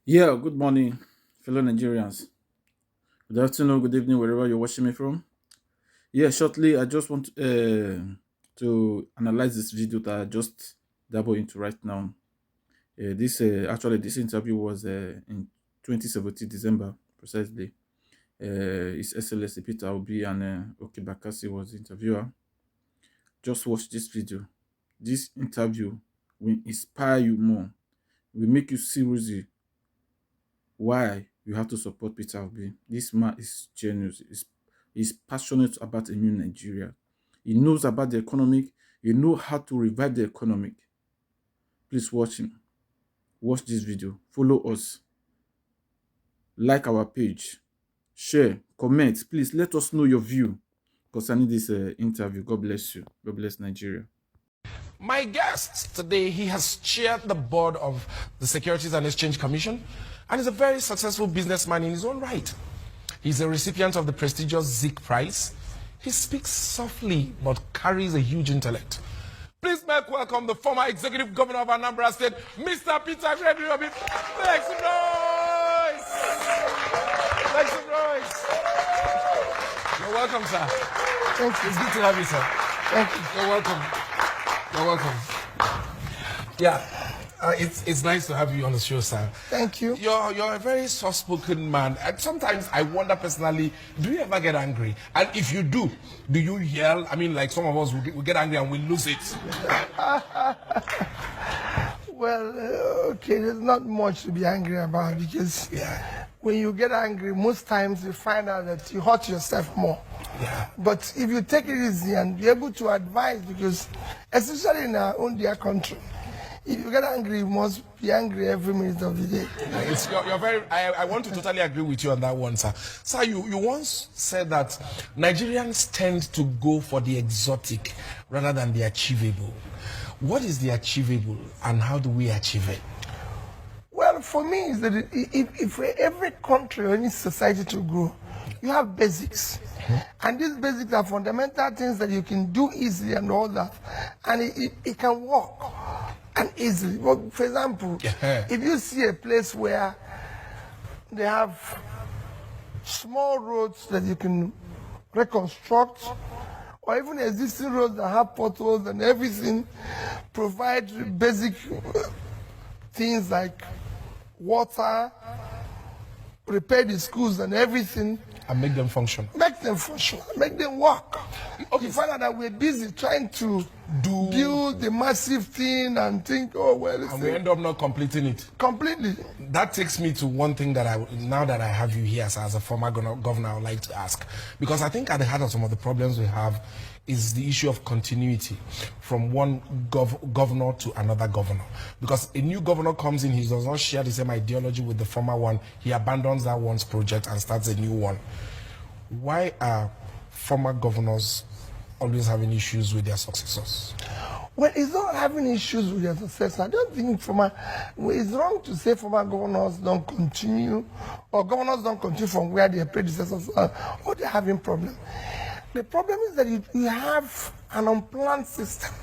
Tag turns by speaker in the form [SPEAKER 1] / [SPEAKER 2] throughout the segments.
[SPEAKER 1] Yeah, good morning, fellow Nigerians. Good afternoon, good evening, wherever you're watching me from. Yeah, shortly, I just want to analyze this video that I just dabble into right now. This interview was in 2017 December precisely. His Excellency Peter Obi and Okey Bakasi was the interviewer. Just watch this video. This interview will inspire you more. Will make you seriously why you have to support Peter Obi. This man is genius. He's passionate about a new Nigeria. He knows about the economic. He knows how to revive the economic. Please watch him. Watch this video. Follow us. Like our page. Share. Comment. Please let us know your view concerning this interview. God bless you. God bless Nigeria.
[SPEAKER 2] My guest today, he has chaired the board of the Securities and Exchange Commission and is a very successful businessman in his own right. He's a recipient of the prestigious Zik Prize. He speaks softly but carries a huge intellect. Please make welcome the former executive governor of Anambra State, Mr. Peter Obi. Make some noise! Make some noise! You're welcome, sir.
[SPEAKER 3] Thank you.
[SPEAKER 2] It's good to have you, sir.
[SPEAKER 3] Thank you.
[SPEAKER 2] You're welcome. You're welcome. Yeah, it's nice to have you on the show, sir.
[SPEAKER 3] Thank you.
[SPEAKER 2] You're a very soft-spoken man, and sometimes I wonder personally, do you ever get angry? And if you do you yell? I mean, like some of us will get angry and we lose it.
[SPEAKER 3] Well, okay, there's not much to be angry about because when you get angry, most times you find out that you hurt yourself more.
[SPEAKER 2] Yeah.
[SPEAKER 3] But if you take it easy and be able to advise, because especially in our own dear country, if you get angry, you must be angry every minute of the day.
[SPEAKER 2] You're very. I want to totally agree with you on that one, sir. Sir, you once said that Nigerians tend to go for the exotic rather than the achievable. What is the achievable, and how do we achieve it?
[SPEAKER 3] Well, for me, is that if every country or any society to grow, you have basics. And these basics are fundamental things that you can do easily and all that. And it can work and easily. Well, for example, if you see a place where they have small roads that you can reconstruct, or even existing roads that have potholes and everything, provide basic things like water, repair the schools and everything.
[SPEAKER 2] And make them function.
[SPEAKER 3] Make them function, make them work. Okay. You find out that we're busy trying to build the massive thing and think, oh, well,
[SPEAKER 2] and we end up not completing it.
[SPEAKER 3] Completely.
[SPEAKER 2] That takes me to one thing that now that I have you here as a former governor, I would like to ask. Because I think at the heart of some of the problems we have is the issue of continuity from one governor to another governor. Because a new governor comes in, he does not share the same ideology with the former one. He abandons that one's project and starts a new one. Why are former governors always having issues with their successors?
[SPEAKER 3] Well, it's not having issues with their successors. I don't think it's wrong to say former governors don't continue, or governors don't continue from where their predecessors are, or they're having problems. The problem is that you have an unplanned system.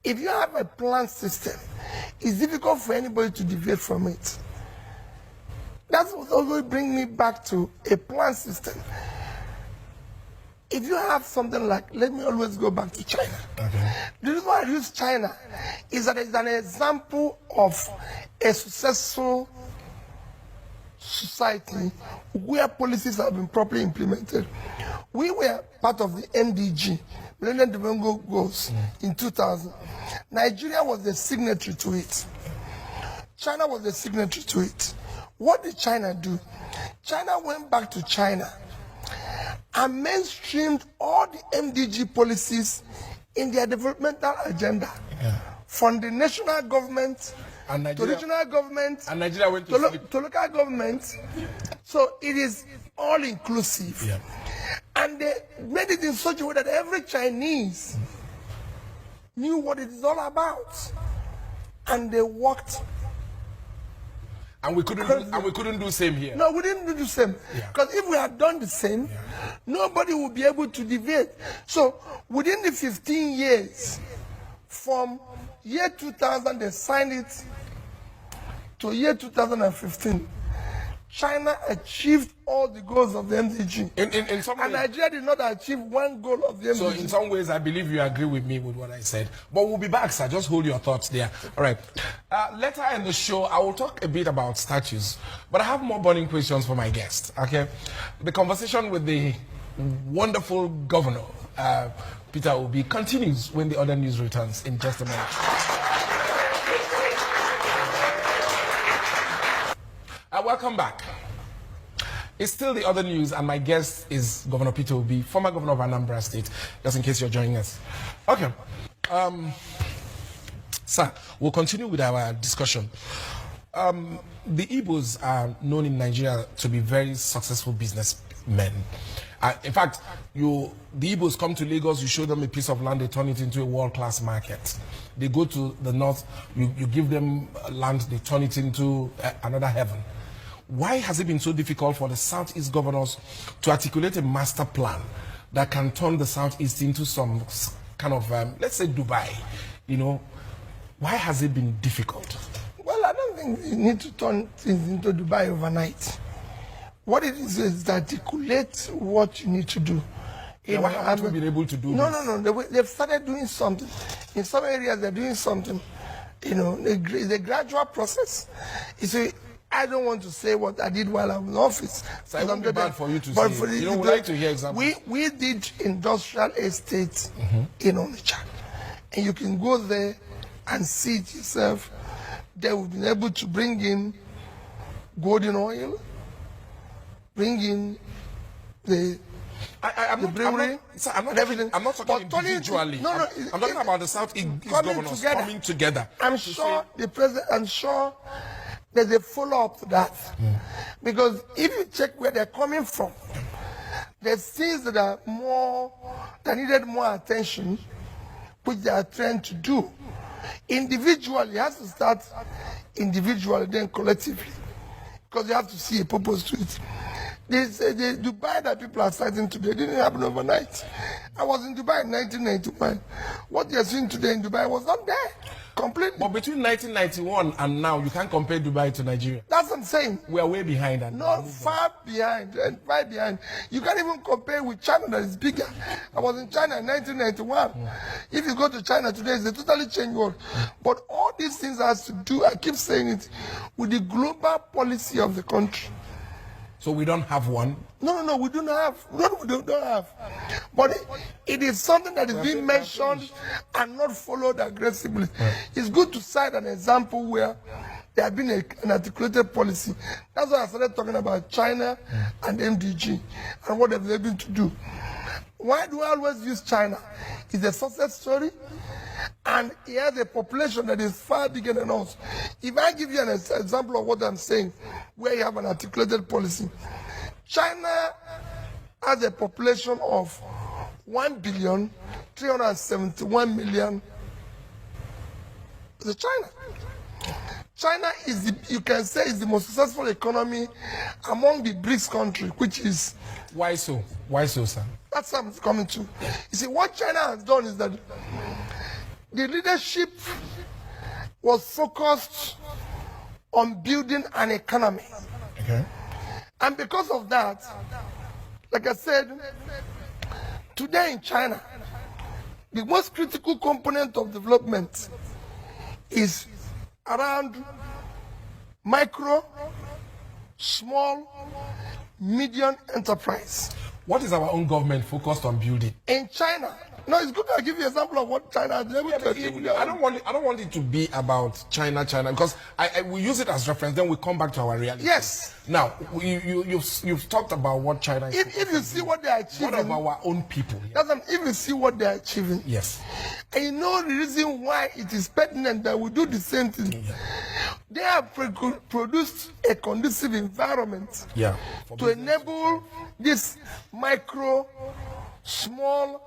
[SPEAKER 3] If you have a planned system, it's difficult for anybody to deviate from it. That's what always brings me back to a planned system. If you have something like, let me always go back to China.
[SPEAKER 2] Okay.
[SPEAKER 3] The reason why I use China is that it's an example of a successful society where policies have been properly implemented. We were part of the MDG, Millennium Development Goals, in 2000. Nigeria was the signatory to it. China was the signatory to it. What did China do? China went back to China and mainstreamed all the MDG policies in their developmental agenda. From the national government to regional government
[SPEAKER 2] and Nigeria went
[SPEAKER 3] to local government. So it is all inclusive.
[SPEAKER 2] Yeah.
[SPEAKER 3] And they made it in such a way that every Chinese knew what it is all about. And they worked.
[SPEAKER 2] And we couldn't do the same here.
[SPEAKER 3] No, we didn't do the same. Because if we had done the same, nobody would be able to deviate. So within the 15 years, from year 2000, they signed it. to year 2015, China achieved all the goals of the MDG.
[SPEAKER 2] In some
[SPEAKER 3] And
[SPEAKER 2] ways,
[SPEAKER 3] Nigeria did not achieve one goal of the MDG.
[SPEAKER 2] so in some ways, I believe you agree with me with what I said. But we'll be back, sir. Just hold your thoughts there. All right. Later in the show, I will talk a bit about statues. But I have more burning questions for my guest. Okay. The conversation with the wonderful governor, Peter Obi, continues when the other news returns in just a minute. Welcome back. It's still the other news, and my guest is Governor Peter Obi, former governor of Anambra State, just in case you're joining us. Okay. Sir, we'll continue with our discussion. The Igbos are known in Nigeria to be very successful businessmen. In fact, the Igbos come to Lagos, you show them a piece of land, they turn it into a world-class market. They go to the north, you give them land, they turn it into another heaven. Why has it been so difficult for the Southeast governors to articulate a master plan that can turn the Southeast into some kind of, let's say, Dubai? You know, why has it been difficult?
[SPEAKER 3] Well, I don't think you need to turn things into Dubai overnight. What it is to articulate what you need to do.
[SPEAKER 2] Why haven't we been able to do this?
[SPEAKER 3] No. They've started doing something. In some areas, they're doing something. You know, it's a gradual process. You see, I don't want to say what I did while I was in office.
[SPEAKER 2] So it would be bad for you to say. You know, we like to hear examples.
[SPEAKER 3] We did industrial estates in Onitsha. And you can go there and see it yourself. They will be able to bring in golden oil, bring in the brewery,
[SPEAKER 2] I'm not talking individually. I'm talking about the Southeast governors coming together.
[SPEAKER 3] I'm sure the president, there's a follow-up to that. Because if you check where they're coming from, there's things that needed more attention, which they are trying to do. Individually, it has to start individually, then collectively. Because you have to see a purpose to it. The Dubai that people are citing today didn't happen overnight. I was in Dubai in 1991. What you're seeing today in Dubai was not there. Completely.
[SPEAKER 2] But between 1991 and now, you can't compare Dubai to Nigeria.
[SPEAKER 3] That's what I'm saying.
[SPEAKER 2] We are way behind. And
[SPEAKER 3] not far behind and far behind. You can't even compare with China that is bigger. I was in China in 1991. If you go to China today, it's a totally changed world. But all these things has to do, I keep saying it, with the global policy of the country.
[SPEAKER 2] So we don't have one?
[SPEAKER 3] No, we don't have. We don't have. But it is something that is being mentioned and not followed aggressively. It's good to cite an example where there has been an articulated policy. That's why I started talking about China and MDG and what they've been able to do. Why do I always use China? It's a success story, and it has a population that is far bigger than us. If I give you an example of what I'm saying, where you have an articulated policy, China has a population of 1,371,000,000. It's China. China is, you can say, is the most successful economy among the BRICS countries, which is...
[SPEAKER 2] Why so? Why so, sir?
[SPEAKER 3] That's what I'm coming to. You see, what China has done is that the leadership was focused on building an economy.
[SPEAKER 2] Okay.
[SPEAKER 3] And because of that, like I said, today in China, the most critical component of development is around micro, small, medium enterprise.
[SPEAKER 2] What is our own government focused on building?
[SPEAKER 3] In China, no, it's good to give you an example of what China is able to achieve.
[SPEAKER 2] I don't want it to be about China, because we use it as reference, then we come back to our reality.
[SPEAKER 3] Yes.
[SPEAKER 2] Now, you've talked about what China is.
[SPEAKER 3] If you see what they are achieving.
[SPEAKER 2] What about our own people?
[SPEAKER 3] If you see what they are achieving.
[SPEAKER 2] Yes.
[SPEAKER 3] And you know the reason why it is pertinent that we do the same thing. Yeah. They have produced a conducive environment to enable this micro, small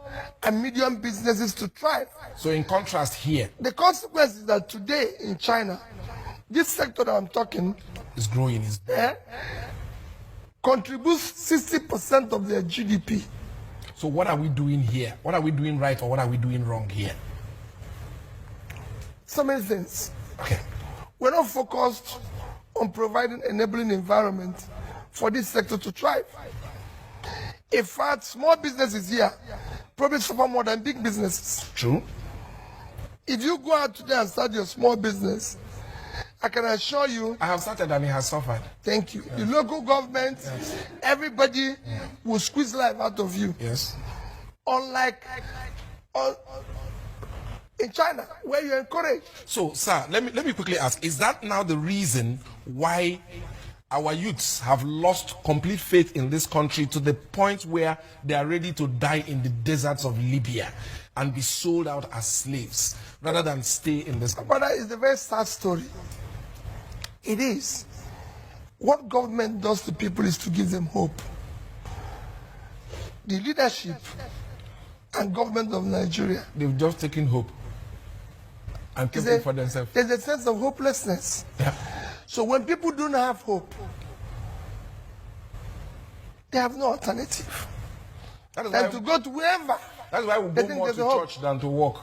[SPEAKER 3] and medium businesses to thrive.
[SPEAKER 2] So in contrast here,
[SPEAKER 3] the consequence is that today in China, this sector that I'm talking
[SPEAKER 2] is growing,
[SPEAKER 3] contributes 60% of their GDP.
[SPEAKER 2] So what are we doing here? What are we doing right, or what are we doing wrong here?
[SPEAKER 3] So many things.
[SPEAKER 2] Okay.
[SPEAKER 3] We're not focused on providing enabling environment for this sector to thrive. In fact, small businesses here probably suffer more than big businesses.
[SPEAKER 2] True.
[SPEAKER 3] If you go out today and start your small business, I can assure you.
[SPEAKER 2] I have started and it has suffered.
[SPEAKER 3] Thank you. The local government, everybody will squeeze life out of you.
[SPEAKER 2] Yes.
[SPEAKER 3] Unlike in China, where you're encouraged.
[SPEAKER 2] So, sir, let me quickly ask, is that now the reason why our youths have lost complete faith in this country to the point where they are ready to die in the deserts of Libya and be sold out as slaves rather than stay in this country?
[SPEAKER 3] But that is a very sad story. It is. What government does to people is to give them hope. The leadership and government of Nigeria,
[SPEAKER 2] They've just taken hope and kept it for themselves.
[SPEAKER 3] there's a sense of hopelessness.
[SPEAKER 2] Yeah.
[SPEAKER 3] So when people do not have hope, they have no alternative
[SPEAKER 2] That is
[SPEAKER 3] than
[SPEAKER 2] why,
[SPEAKER 3] to go to wherever,
[SPEAKER 2] that's why we
[SPEAKER 3] they
[SPEAKER 2] go
[SPEAKER 3] think
[SPEAKER 2] more to
[SPEAKER 3] there's a hope.
[SPEAKER 2] church than to walk.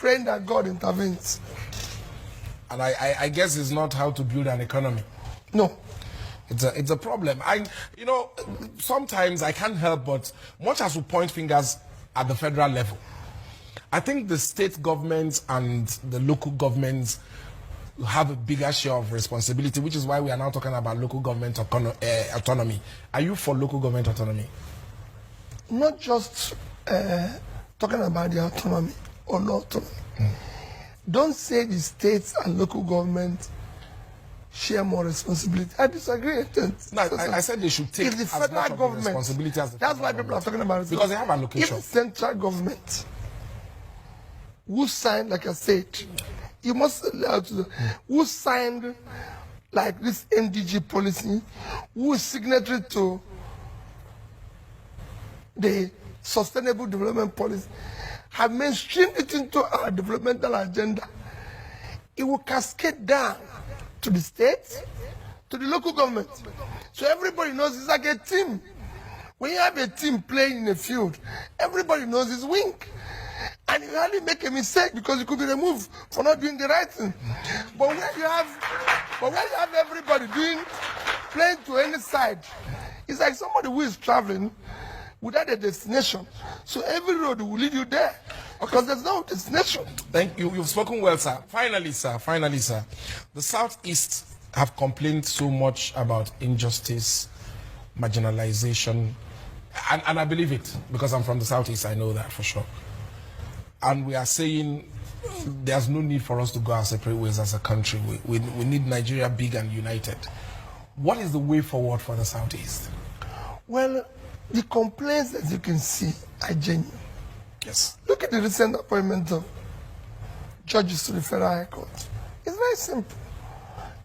[SPEAKER 3] praying that God intervenes.
[SPEAKER 2] And I guess it's not how to build an economy.
[SPEAKER 3] No.
[SPEAKER 2] It's a problem. Sometimes I can't help but, much as we point fingers at the federal level, I think the state governments and the local governments have a bigger share of responsibility, which is why we are now talking about local government autonomy. Are you for local government autonomy?
[SPEAKER 3] Not just talking about the autonomy or no autonomy. Don't say the states and local government share more responsibility. I disagree.
[SPEAKER 2] No, I said they should take
[SPEAKER 3] If the
[SPEAKER 2] as
[SPEAKER 3] federal
[SPEAKER 2] much of the
[SPEAKER 3] government,
[SPEAKER 2] responsibility as the
[SPEAKER 3] that's why
[SPEAKER 2] federal
[SPEAKER 3] people are talking about it.
[SPEAKER 2] Because they have
[SPEAKER 3] If
[SPEAKER 2] allocation.
[SPEAKER 3] the central government, who signed, like I said, you must allow to, who signed like this MDG policy, who is signatory to the Sustainable Development Policy, have mainstreamed it into our developmental agenda. It will cascade down to the states, to the local government. So everybody knows it's like a team. When you have a team playing in a field, everybody knows it's wing. And you hardly make a mistake because you could be removed for not doing the right thing. But when you have everybody playing to any side, it's like somebody who is traveling without a destination. So every road will lead you there because there's no destination.
[SPEAKER 2] Thank you. You've spoken well, sir. Finally, sir. The Southeast have complained so much about injustice, marginalization, and I believe it because I'm from the Southeast. I know that for sure. And we are saying there's no need for us to go our separate ways as a country. We need Nigeria big and united. What is the way forward for the Southeast?
[SPEAKER 3] Well, the complaints, as you can see, are genuine.
[SPEAKER 2] Yes.
[SPEAKER 3] Look at the recent appointment of judges to the Federal High Court. It's very simple.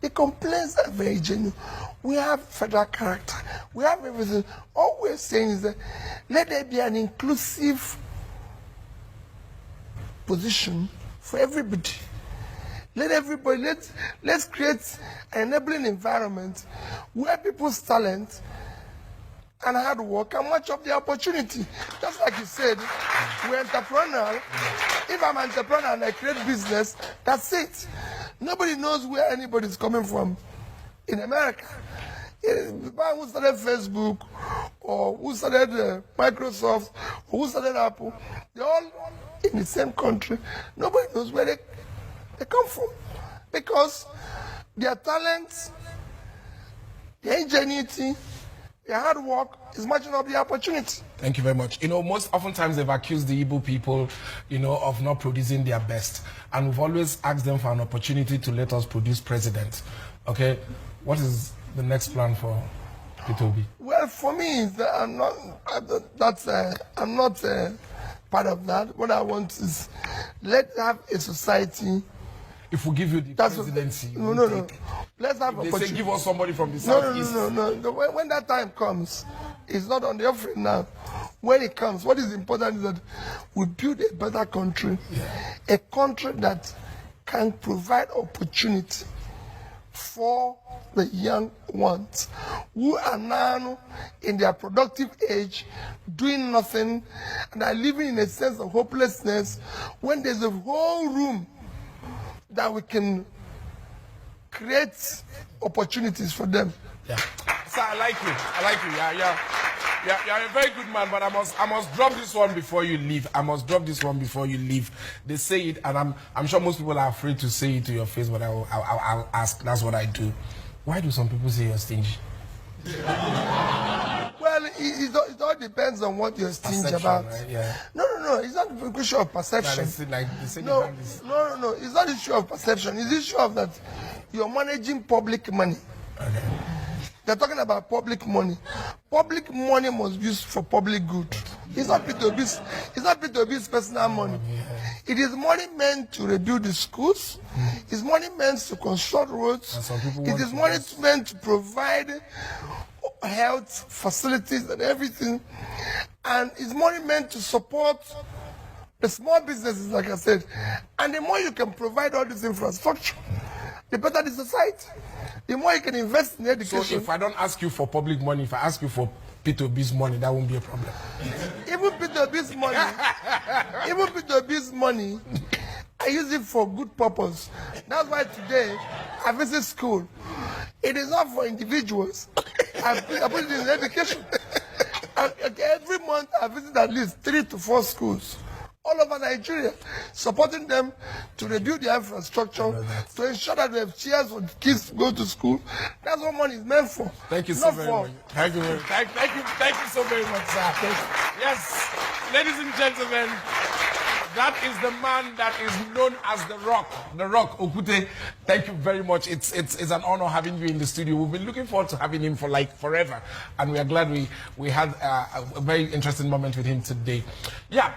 [SPEAKER 3] The complaints are very genuine. We have federal character. We have everything. All we're saying is that let there be an inclusive position for everybody. Let's create an enabling environment where people's talent and hard work and much of the opportunity. Just like you said, we're entrepreneurial. If I'm an entrepreneur and I create business, that's it. Nobody knows where anybody's coming from in America. The man who started Facebook or who started Microsoft or who started Apple, they're all in the same country. Nobody knows where they come from because their talents, their ingenuity, their hard work is matching up the opportunity.
[SPEAKER 2] Thank you very much. Most oftentimes they've accused the Igbo people, of not producing their best. And we've always asked them for an opportunity to let us produce president. Okay, what is the next plan for Peter Obi?
[SPEAKER 3] Well, for me, I'm not part of that. What I want is let's have a society.
[SPEAKER 2] If we give you the presidency,
[SPEAKER 3] no. Let's have
[SPEAKER 2] they
[SPEAKER 3] opportunity.
[SPEAKER 2] say give us somebody from the Southeast.
[SPEAKER 3] No. When that time comes, it's not on the offering now. When it comes, what is important is that we build a better country, a country that can provide opportunity for the young ones who are now in their productive age, doing nothing, and are living in a sense of hopelessness when there's a whole room that we can create opportunities for them.
[SPEAKER 2] Yeah. So I like you. I like you. Yeah. You're a very good man, but I must drop this one before you leave. I must drop this one before you leave. They say it, and I'm sure most people are afraid to say it to your face, but I'll ask. That's what I do. Why do some people say you're stingy?
[SPEAKER 3] Well, it all depends on what you're stingy
[SPEAKER 2] Perception,
[SPEAKER 3] about.
[SPEAKER 2] right? Yeah.
[SPEAKER 3] No. It's not a issue of perception. No. It's not an issue of perception. It's an issue of that you're managing public money.
[SPEAKER 2] Okay.
[SPEAKER 3] They're talking about public money. Public money must be used for public good. It's not Peter Obi's personal money. It is money meant to rebuild the schools. It's money meant to construct roads. It is money meant to provide health facilities and everything. And it's money meant to support the small businesses, like I said. And the more you can provide all this infrastructure, the better the society. The more you can invest in education.
[SPEAKER 2] So if I don't ask you for public money, if I ask you for Peter Obi's money, that won't be a problem.
[SPEAKER 3] Even Peter Obi's money, I use it for good purpose. That's why today I visit school. It is not for individuals. I put it in education. And every month I visit at least 3 to 4 schools all over Nigeria, supporting them to rebuild their infrastructure, to ensure that they have chairs for the kids to go to school. That's what money is meant for.
[SPEAKER 2] Thank you so very much. Thank you so very much, sir. Yes, ladies and gentlemen, that is the man that is known as the Rock, Okute. Thank you very much. It's an honor having you in the studio. We've been looking forward to having him for like forever, and we are glad we had a very interesting moment with him today. Yeah.